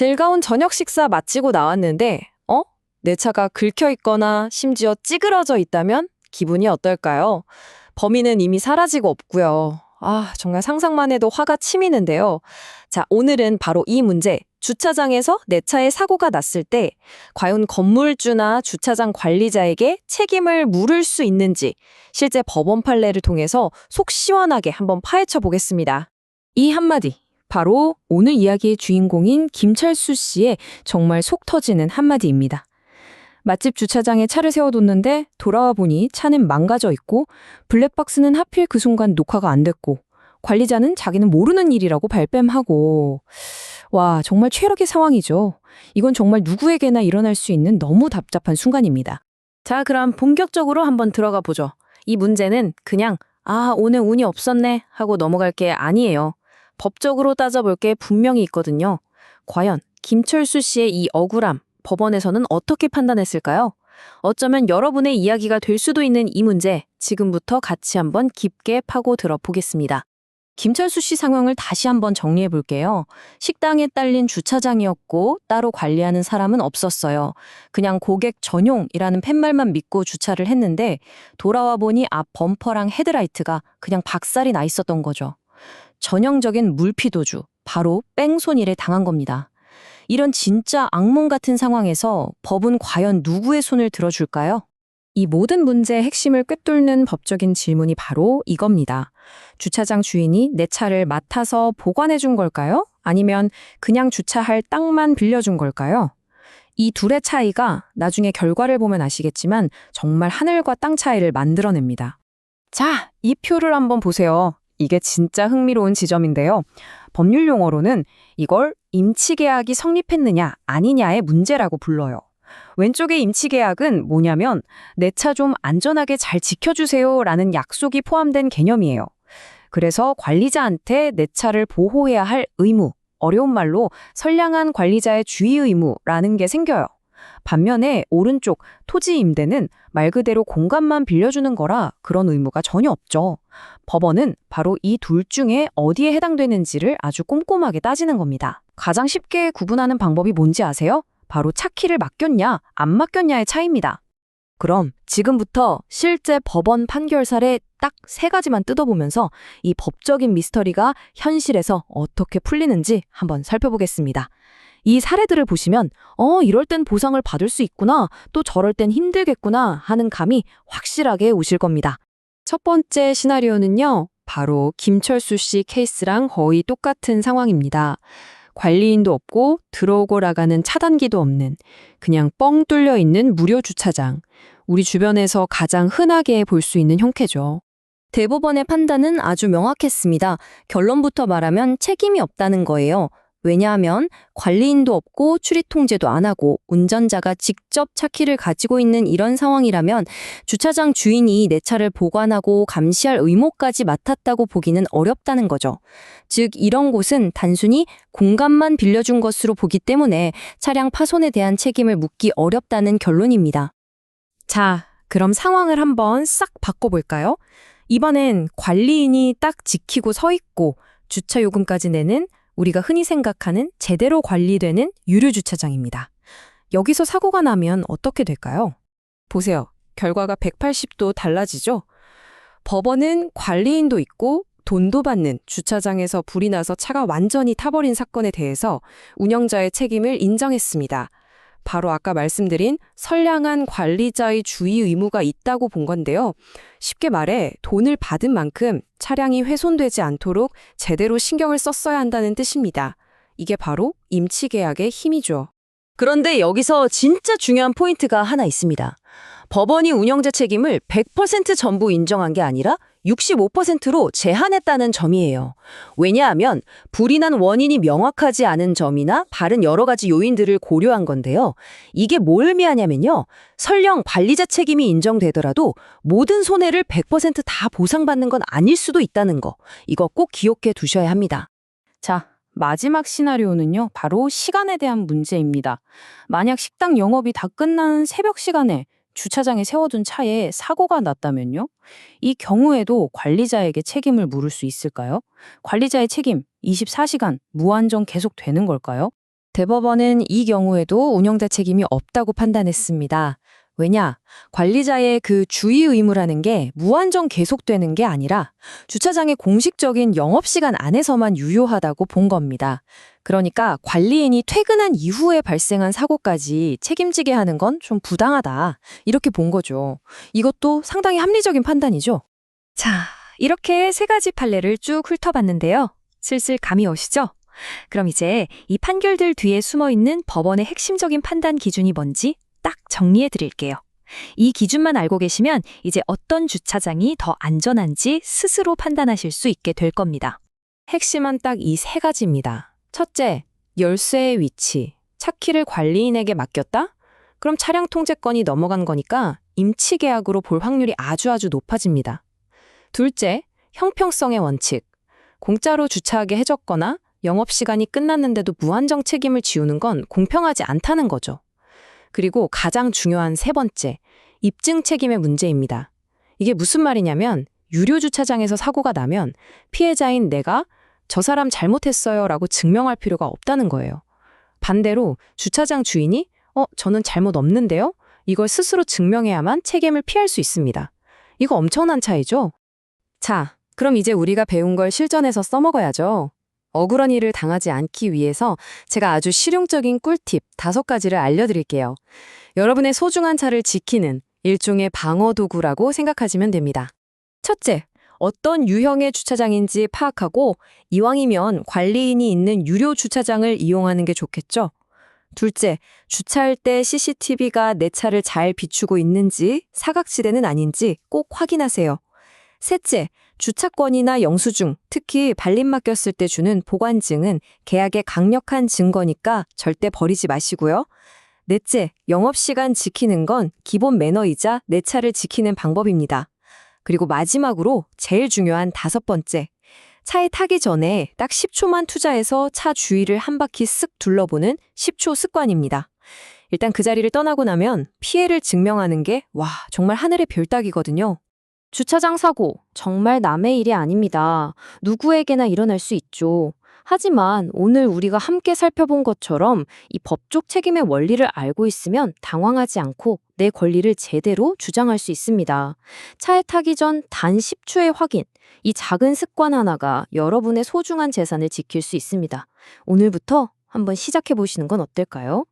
즐거운 저녁 식사 마치고 나왔는데, 내 차가 긁혀 있거나 심지어 찌그러져 있다면 기분이 어떨까요? 범인은 이미 사라지고 없고요. 아, 정말 상상만 해도 화가 치미는데요. 자, 오늘은 바로 이 문제. 주차장에서 내 차에 사고가 났을 때 과연 건물주나 주차장 관리자에게 책임을 물을 수 있는지 실제 법원 판례를 통해서 속 시원하게 한번 파헤쳐 보겠습니다. 이 한마디. 바로 오늘 이야기의 주인공인 김철수 씨의 정말 속 터지는 한마디입니다. 맛집 주차장에 차를 세워뒀는데 돌아와 보니 차는 망가져 있고 블랙박스는 하필 그 순간 녹화가 안 됐고 관리자는 자기는 모르는 일이라고 발뺌하고 와, 정말 최악의 상황이죠. 이건 정말 누구에게나 일어날 수 있는 너무 답답한 순간입니다. 자, 그럼 본격적으로 한번 들어가 보죠. 이 문제는 그냥 오늘 운이 없었네 하고 넘어갈 게 아니에요. 법적으로 따져볼 게 분명히 있거든요. 과연 김철수 씨의 이 억울함, 법원에서는 어떻게 판단했을까요? 어쩌면 여러분의 이야기가 될 수도 있는 이 문제, 지금부터 같이 한번 깊게 파고 들어보겠습니다. 김철수 씨 상황을 다시 한번 정리해 볼게요. 식당에 딸린 주차장이었고 따로 관리하는 사람은 없었어요. 그냥 고객 전용이라는 팻말만 믿고 주차를 했는데 돌아와 보니 앞 범퍼랑 헤드라이트가 그냥 박살이 나 있었던 거죠. 전형적인 물피도주, 바로 뺑소니를 당한 겁니다. 이런 진짜 악몽 같은 상황에서 법은 과연 누구의 손을 들어줄까요? 이 모든 문제의 핵심을 꿰뚫는 법적인 질문이 바로 이겁니다. 주차장 주인이 내 차를 맡아서 보관해 준 걸까요? 아니면 그냥 주차할 땅만 빌려준 걸까요? 이 둘의 차이가 나중에 결과를 보면 아시겠지만 정말 하늘과 땅 차이를 만들어냅니다. 자, 이 표를 한번 보세요. 이게 진짜 흥미로운 지점인데요. 법률 용어로는 이걸 임치계약이 성립했느냐 아니냐의 문제라고 불러요. 왼쪽의 임치계약은 뭐냐면 내 차 좀 안전하게 잘 지켜주세요 라는 약속이 포함된 개념이에요. 그래서 관리자한테 내 차를 보호해야 할 의무, 어려운 말로 선량한 관리자의 주의 의무라는 게 생겨요. 반면에 오른쪽 토지 임대는 말 그대로 공간만 빌려주는 거라 그런 의무가 전혀 없죠. 법원은 바로 이 둘 중에 어디에 해당되는지를 아주 꼼꼼하게 따지는 겁니다. 가장 쉽게 구분하는 방법이 뭔지 아세요? 바로 차 키를 맡겼냐, 안 맡겼냐의 차이입니다. 그럼 지금부터 실제 법원 판결 사례 딱 3가지만 뜯어보면서 이 법적인 미스터리가 현실에서 어떻게 풀리는지 한번 살펴보겠습니다. 이 사례들을 보시면 이럴 땐 보상을 받을 수 있구나, 또 저럴 땐 힘들겠구나 하는 감이 확실하게 오실 겁니다. 첫 번째 시나리오는요, 바로 김철수 씨 케이스랑 거의 똑같은 상황입니다. 관리인도 없고 들어오고 나가는 차단기도 없는 그냥 뻥 뚫려 있는 무료 주차장. 우리 주변에서 가장 흔하게 볼 수 있는 형태죠. 대법원의 판단은 아주 명확했습니다. 결론부터 말하면 책임이 없다는 거예요. 왜냐하면 관리인도 없고 출입 통제도 안 하고 운전자가 직접 차 키를 가지고 있는 이런 상황이라면 주차장 주인이 내 차를 보관하고 감시할 의무까지 맡았다고 보기는 어렵다는 거죠. 즉 이런 곳은 단순히 공간만 빌려준 것으로 보기 때문에 차량 파손에 대한 책임을 묻기 어렵다는 결론입니다. 자, 그럼 상황을 한번 싹 바꿔볼까요? 이번엔 관리인이 딱 지키고 서 있고 주차 요금까지 내는 우리가 흔히 생각하는 제대로 관리되는 유료 주차장입니다. 여기서 사고가 나면 어떻게 될까요? 보세요. 결과가 180도 달라지죠? 법원은 관리인도 있고 돈도 받는 주차장에서 불이 나서 차가 완전히 타버린 사건에 대해서 운영자의 책임을 인정했습니다. 바로 아까 말씀드린 선량한 관리자의 주의 의무가 있다고 본 건데요. 쉽게 말해 돈을 받은 만큼 차량이 훼손되지 않도록 제대로 신경을 썼어야 한다는 뜻입니다. 이게 바로 임치계약의 힘이죠. 그런데 여기서 진짜 중요한 포인트가 하나 있습니다. 법원이 운영자 책임을 100% 전부 인정한 게 아니라 65%로 제한했다는 점이에요. 왜냐하면 불이 난 원인이 명확하지 않은 점이나 다른 여러 가지 요인들을 고려한 건데요. 이게 뭘 의미하냐면요. 설령 관리자 책임이 인정되더라도 모든 손해를 100%다 보상받는 건 아닐 수도 있다는 거. 이거 꼭 기억해 두셔야 합니다. 자, 마지막 시나리오는요. 바로 시간에 대한 문제입니다. 만약 식당 영업이 다 끝난 새벽 시간에 주차장에 세워둔 차에 사고가 났다면요? 이 경우에도 관리자에게 책임을 물을 수 있을까요? 관리자의 책임 24시간 무한정 계속 되는 걸까요? 대법원은 이 경우에도 운영자 책임이 없다고 판단했습니다. 왜냐? 관리자의 그 주의 의무라는 게 무한정 계속되는 게 아니라 주차장의 공식적인 영업시간 안에서만 유효하다고 본 겁니다. 그러니까 관리인이 퇴근한 이후에 발생한 사고까지 책임지게 하는 건 좀 부당하다. 이렇게 본 거죠. 이것도 상당히 합리적인 판단이죠. 자, 이렇게 세 가지 판례를 쭉 훑어봤는데요. 슬슬 감이 오시죠? 그럼 이제 이 판결들 뒤에 숨어있는 법원의 핵심적인 판단 기준이 뭔지 딱 정리해 드릴게요. 이 기준만 알고 계시면 이제 어떤 주차장이 더 안전한지 스스로 판단하실 수 있게 될 겁니다. 핵심은 딱 이 세 가지입니다. 첫째, 열쇠의 위치. 차키를 관리인에게 맡겼다? 그럼 차량 통제권이 넘어간 거니까 임치 계약으로 볼 확률이 아주 높아집니다. 둘째, 형평성의 원칙. 공짜로 주차하게 해줬거나 영업시간이 끝났는데도 무한정 책임을 지우는 건 공평하지 않다는 거죠. 그리고 가장 중요한 세 번째, 입증 책임의 문제입니다. 이게 무슨 말이냐면 유료 주차장에서 사고가 나면 피해자인 내가 저 사람 잘못했어요 라고 증명할 필요가 없다는 거예요. 반대로 주차장 주인이 저는 잘못 없는데요? 이걸 스스로 증명해야만 책임을 피할 수 있습니다. 이거 엄청난 차이죠? 자, 그럼 이제 우리가 배운 걸 실전에서 써먹어야죠. 억울한 일을 당하지 않기 위해서 제가 아주 실용적인 꿀팁 5가지를 알려드릴게요. 여러분의 소중한 차를 지키는 일종의 방어 도구라고 생각하시면 됩니다. 첫째, 어떤 유형의 주차장인지 파악하고 이왕이면 관리인이 있는 유료 주차장을 이용하는 게 좋겠죠. 둘째, 주차할 때 CCTV가 내 차를 잘 비추고 있는지 사각지대는 아닌지 꼭 확인하세요. 셋째, 주차권이나 영수증, 특히 발림 맡겼을 때 주는 보관증은 계약의 강력한 증거니까 절대 버리지 마시고요. 넷째, 영업시간 지키는 건 기본 매너이자 내 차를 지키는 방법입니다. 그리고 마지막으로 제일 중요한 5번째, 차에 타기 전에 딱 10초만 투자해서 차 주위를 한 바퀴 쓱 둘러보는 10초 습관입니다. 일단 그 자리를 떠나고 나면 피해를 증명하는 게 정말 하늘의 별 따기거든요. 주차장 사고, 정말 남의 일이 아닙니다. 누구에게나 일어날 수 있죠. 하지만 오늘 우리가 함께 살펴본 것처럼 이 법적 책임의 원리를 알고 있으면 당황하지 않고 내 권리를 제대로 주장할 수 있습니다. 차에 타기 전 단 10초의 확인, 이 작은 습관 하나가 여러분의 소중한 재산을 지킬 수 있습니다. 오늘부터 한번 시작해 보시는 건 어떨까요?